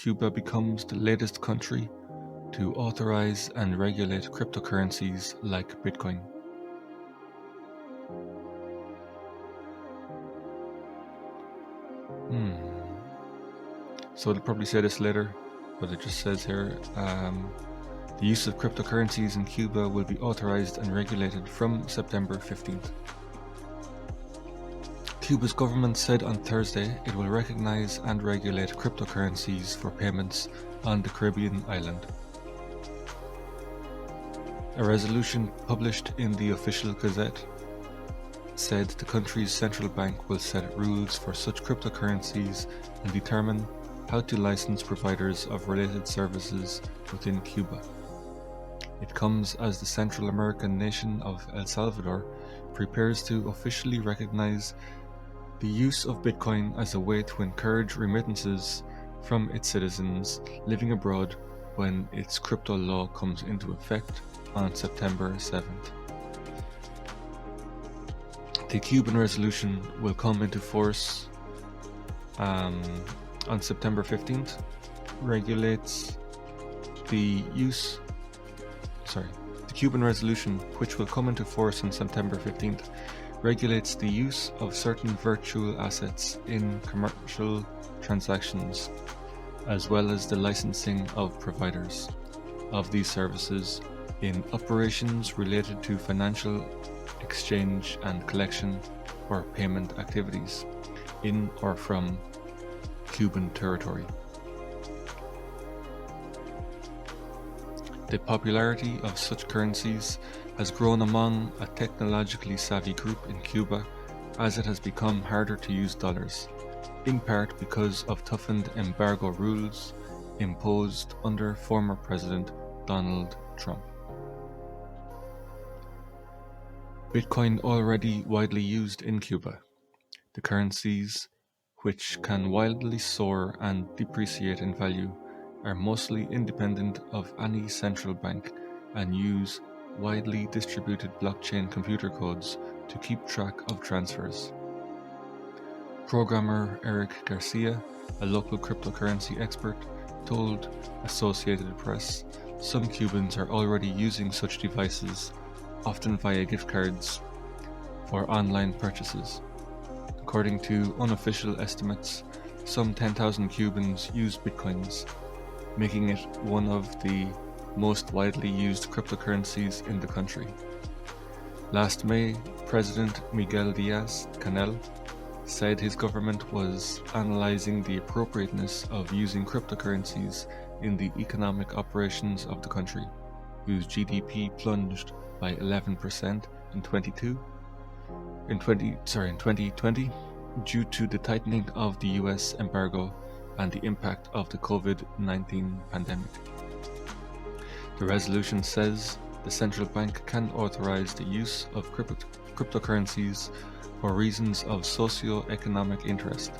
Cuba becomes the latest country to authorize and regulate cryptocurrencies like Bitcoin. So they'll probably say this later, but it just says here, the use of cryptocurrencies in Cuba will be authorized and regulated from September 15th. Cuba's government said on Thursday it will recognize and regulate cryptocurrencies for payments on the Caribbean island. A resolution published in the official Gazette said the country's central bank will set rules for such cryptocurrencies and determine how to license providers of related services within Cuba. It comes as the Central American nation of El Salvador prepares to officially recognize the use of Bitcoin as a way to encourage remittances from its citizens living abroad when its crypto law comes into effect on September 7th. The Cuban resolution will come into force on September 15th, the Cuban resolution, which will come into force on September 15th, regulates the use of certain virtual assets in commercial transactions, as well as the licensing of providers of these services in operations related to financial exchange and collection or payment activities in or from Cuban territory. The popularity of such currencies has grown among a technologically savvy group in Cuba as it has become harder to use dollars, in part because of toughened embargo rules imposed under former President Donald Trump. Bitcoin already widely used in Cuba. The currencies, which can wildly soar and depreciate in value, are mostly independent of any central bank and use widely distributed blockchain computer codes to keep track of transfers. Programmer Eric Garcia, a local cryptocurrency expert, told Associated Press some Cubans are already using such devices, often via gift cards, for online purchases. According to unofficial estimates, some 10,000 Cubans use Bitcoins, making it one of the most widely used cryptocurrencies in the country. Last May, President Miguel Diaz-Canel said his government was analyzing the appropriateness of using cryptocurrencies in the economic operations of the country, whose GDP plunged by 11% in 2020 due to the tightening of the US embargo and the impact of the COVID-19 pandemic. The resolution says the central bank can authorize the use of cryptocurrencies for reasons of socio-economic interest,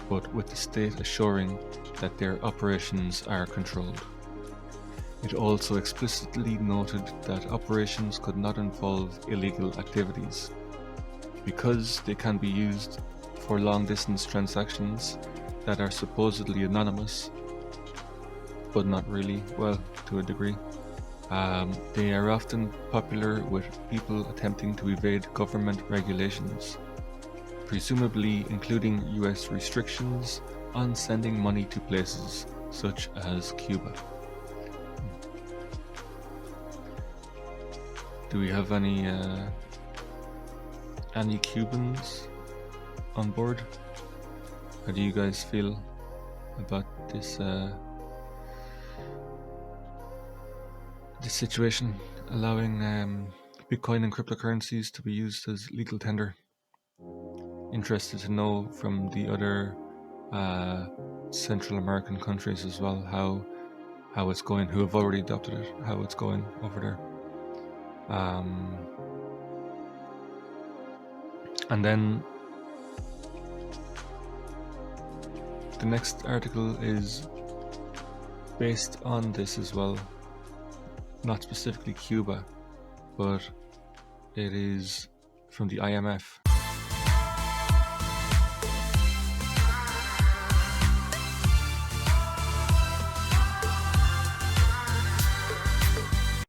but with the state assuring that their operations are controlled. It also explicitly noted that operations could not involve illegal activities. Because they can be used for long-distance transactions that are supposedly anonymous, but not really, well, to a degree. They are often popular with people attempting to evade government regulations, presumably including US restrictions on sending money to places such as Cuba. Do we have any Cubans on board? How do you guys feel about this situation, allowing Bitcoin and cryptocurrencies to be used as legal tender? Interested to know from the other Central American countries as well how it's going, who have already adopted it, how it's going over there. And then the next article is based on this as well, not specifically Cuba, but it is from the IMF.